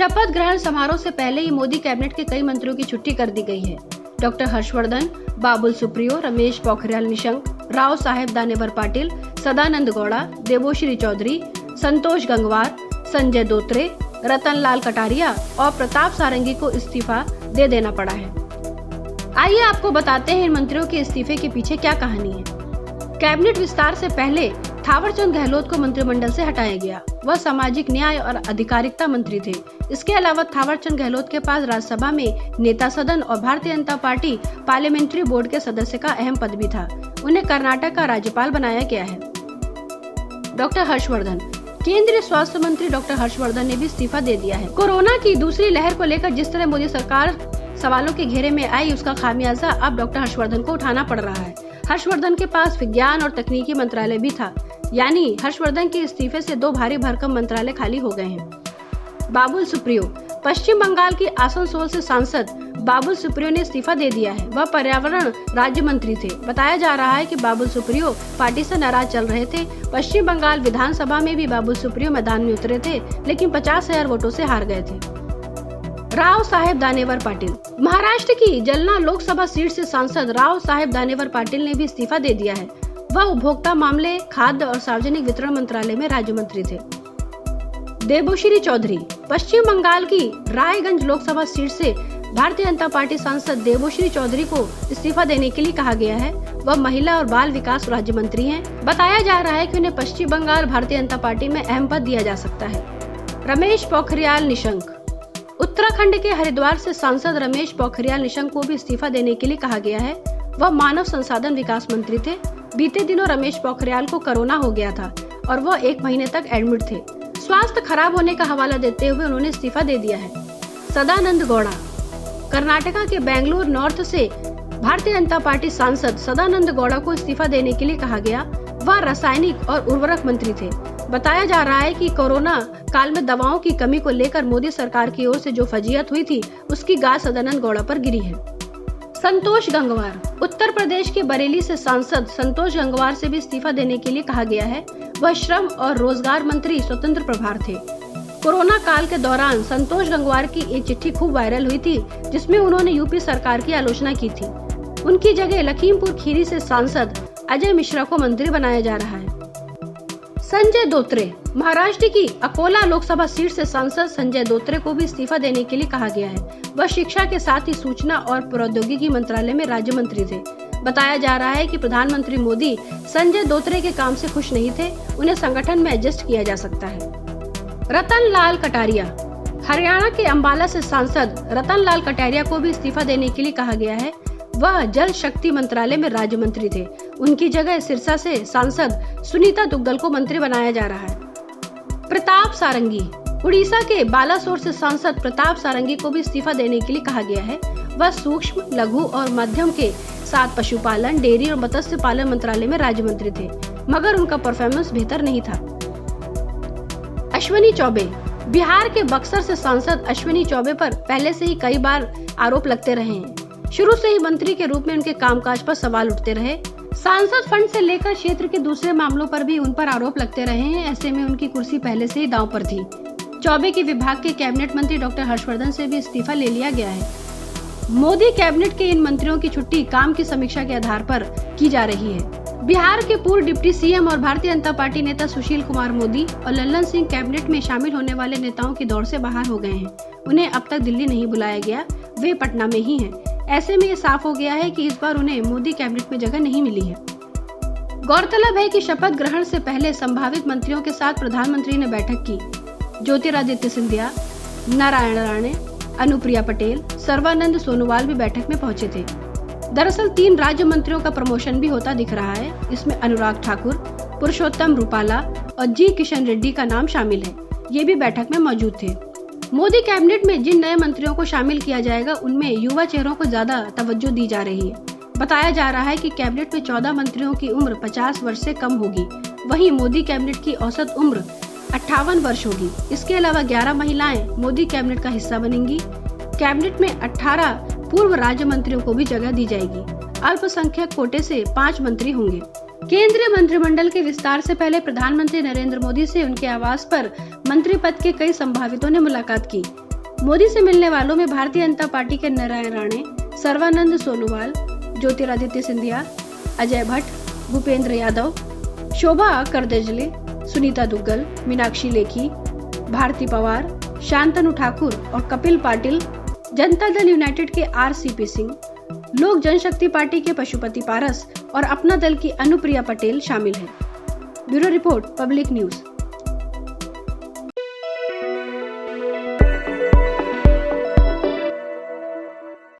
शपथ ग्रहण समारोह से पहले ही मोदी कैबिनेट के कई मंत्रियों की छुट्टी कर दी गई है। डॉक्टर हर्षवर्धन, बाबुल सुप्रियो, रमेश पोखरियाल निशंक, राव साहेब दानेवर पाटिल, सदानंद गौड़ा, देबोश्री चौधरी, संतोष गंगवार, संजय धोत्रे, रतन लाल कटारिया और प्रताप सारंगी को इस्तीफा दे देना पड़ा है। आइए आपको बताते हैं इन मंत्रियों के इस्तीफे के पीछे क्या कहानी है। कैबिनेट विस्तार से पहले थावरचंद गहलोत को मंत्रिमंडल से हटाया गया। वह सामाजिक न्याय और अधिकारिता मंत्री थे। इसके अलावा थावरचंद गहलोत के पास राज्यसभा में नेता सदन और Bharatiya Janata party parliamentary board के सदस्य का अहम पद भी था। उन्हें कर्नाटक का राज्यपाल बनाया गया है। डॉक्टर हर्षवर्धन, केंद्रीय स्वास्थ्य मंत्री डॉक्टर हर्षवर्धन ने भी इस्तीफा दे दिया है। कोरोना की दूसरी लहर को लेकर जिस तरह मोदी सरकार सवालों के घेरे में आई, उसका खामियाजा अब डॉक्टर हर्षवर्धन को उठाना पड़ रहा है। हर्षवर्धन के पास विज्ञान और तकनीकी मंत्रालय भी था, यानी हर्षवर्धन के इस्तीफे से दो भारी भरकम मंत्रालय खाली हो गए हैं। बाबुल सुप्रियो, पश्चिम बंगाल की आसनसोल से सांसद बाबुल सुप्रियो ने इस्तीफा दे दिया है। वह पर्यावरण राज्य मंत्री थे। बताया जा रहा है कि बाबुल सुप्रियो पार्टी से नाराज चल रहे थे। पश्चिम बंगाल विधानसभा में भी बाबुल सुप्रियो मैदान में उतरे थे, लेकिन 50,000 वोटों से हार गए थे। राव साहेब दानेवर पाटिल, महाराष्ट्र की जलना लोकसभा सीट से सांसद राव साहेब दानेवर पाटिल ने भी इस्तीफा दे दिया है। वह उपभोक्ता मामले, खाद्य और सार्वजनिक वितरण मंत्रालय में राज्य मंत्री थे। देबोश्री चौधरी, पश्चिम बंगाल की रायगंज लोकसभा सीट से भारतीय जनता पार्टी सांसद देबोश्री चौधरी को इस्तीफा देने के लिए कहा गया है। वह महिला और बाल विकास राज्य मंत्री हैं। बताया जा रहा है कि उन्हें पश्चिम बंगाल भारतीय जनता पार्टी में अहम पद दिया जा सकता है। रमेश पोखरियाल निशंक, उत्तराखंड के हरिद्वार से सांसद रमेश पोखरियाल निशंक को भी इस्तीफा देने के लिए कहा गया है। वह मानव संसाधन विकास मंत्री थे। बीते दिनों रमेश पोखरियाल को कोरोना हो गया था और वह 1 महीने तक एडमिट थे। स्वास्थ्य खराब होने का हवाला देते हुए उन्होंने इस्तीफा दे दिया है। सदानंद गौड़ा, कर्नाटका के बेंगलुरु नॉर्थ से भारतीय जनता पार्टी सांसद सदानंद गौड़ा को इस्तीफा देने के लिए कहा गया। वह रासायनिक और उर्वरक मंत्री थे। बताया जा रहा है कि कोरोना काल में दवाओं की कमी को लेकर मोदी सरकार की ओर से जो फजीयत हुई थी, उसकी गाज सदानंद गौड़ा पर गिरी है। संतोष गंगवार, उत्तर प्रदेश के बरेली से सांसद संतोष गंगवार से भी इस्तीफा देने के लिए कहा गया है। वह श्रम और रोजगार मंत्री स्वतंत्र प्रभार थे। कोरोना काल के दौरान संतोष गंगवार की एक चिट्ठी खूब वायरल हुई थी, जिसमें उन्होंने यूपी सरकार की आलोचना की थी। उनकी जगह लखीमपुर खीरी से सांसद अजय मिश्रा को मंत्री बनाया जा रहा है। संजय धोत्रे, महाराष्ट्र की अकोला लोकसभा सीट से सांसद संजय धोत्रे को भी इस्तीफा देने के लिए कहा गया है। वह शिक्षा के साथ ही सूचना और प्रौद्योगिकी मंत्रालय में राज्य मंत्री थे। बताया जा रहा है कि प्रधानमंत्री मोदी संजय धोत्रे के काम से खुश नहीं थे। उन्हें संगठन में एडजस्ट किया जा सकता है। रतन लाल कटारिया, हरियाणा के अंबाला से सांसद रतन लाल कटारिया को भी इस्तीफा देने के लिए कहा गया है। वह जल शक्ति मंत्रालय में राज्य मंत्री थे। उनकी जगह सिरसा से सांसद सुनीता दुग्गल को मंत्री बनाया जा रहा है। प्रताप सारंगी, उड़ीसा के बालासोर से सांसद प्रताप सारंगी को भी इस्तीफा देने के लिए कहा गया है। वह सूक्ष्म, लघु और मध्यम के साथ पशुपालन, डेयरी और मत्स्य पालन मंत्रालय में राज्य मंत्री थे, मगर उनका परफॉर्मेंस बेहतर नहीं था। अश्विनी चौबे, बिहार के बक्सर से सांसद अश्विनी चौबे पर पहले से ही कई बार आरोप लगते रहे हैं। शुरू से ही मंत्री के रूप में उनके कामकाज पर सवाल उठते रहे। सांसद फंड से लेकर क्षेत्र के दूसरे मामलों पर भी उन पर आरोप लगते रहे हैं। ऐसे में उनकी कुर्सी पहले से ही दांव पर थी। चौबे के विभाग के कैबिनेट मंत्री डॉक्टर हर्षवर्धन से भी इस्तीफा ले लिया गया है। मोदी कैबिनेट के इन मंत्रियों की छुट्टी काम की समीक्षा के आधार पर की जा रही है। बिहार के पूर्व डिप्टी सीएम और भारतीय जनता पार्टी नेता सुशील कुमार मोदी और लल्लन सिंह कैबिनेट में शामिल होने वाले नेताओं की दौड़ से बाहर हो गए हैं। उन्हें अब तक दिल्ली नहीं बुलाया गया, वे पटना में ही हैं। ऐसे में ये साफ हो गया है कि इस बार उन्हें मोदी कैबिनेट में जगह नहीं मिली है। गौरतलब है कि शपथ ग्रहण से पहले संभावित मंत्रियों के साथ प्रधानमंत्री ने बैठक की। ज्योतिरादित्य सिंधिया, नारायण राणे, अनुप्रिया पटेल, सर्बानंद सोनोवाल भी बैठक में पहुंचे थे। दरअसल 3 राज्य मंत्रियों का प्रमोशन भी होता दिख रहा है। इसमें अनुराग ठाकुर, पुरुषोत्तम रूपाला और जी किशन रेड्डी का नाम शामिल है। ये भी बैठक में मौजूद थे। मोदी कैबिनेट में जिन नए मंत्रियों को शामिल किया जाएगा, उनमें युवा चेहरों को ज्यादा तवज्जो दी जा रही है। बताया जा रहा है कि कैबिनेट में 14 मंत्रियों की उम्र 50 वर्ष से कम होगी। वहीं मोदी कैबिनेट की औसत उम्र 58 वर्ष होगी। इसके अलावा 11 महिलाएं मोदी कैबिनेट का हिस्सा बनेंगी। कैबिनेट में 18 पूर्व राज्य मंत्रियों को भी जगह दी जाएगी। अल्पसंख्यक कोटे से 5 मंत्री होंगे। केंद्रीय मंत्रिमंडल के विस्तार से पहले प्रधानमंत्री नरेंद्र मोदी से उनके आवास पर मंत्री पद के कई संभावितों ने मुलाकात की। मोदी से मिलने वालों में भारतीय जनता पार्टी के नारायण राणे, सर्बानंद सोनोवाल, ज्योतिरादित्य सिंधिया, अजय भट्ट, भूपेंद्र यादव, शोभा करदेजले, सुनीता दुग्गल, मीनाक्षी लेखी, भारती पवार, शांतनु ठाकुर और कपिल पाटिल, जनता दल यूनाइटेड के RCP सिंह, लोक जनशक्ति पार्टी के पशुपति पारस और अपना दल की अनुप्रिया पटेल शामिल हैं। Bureau report, public news.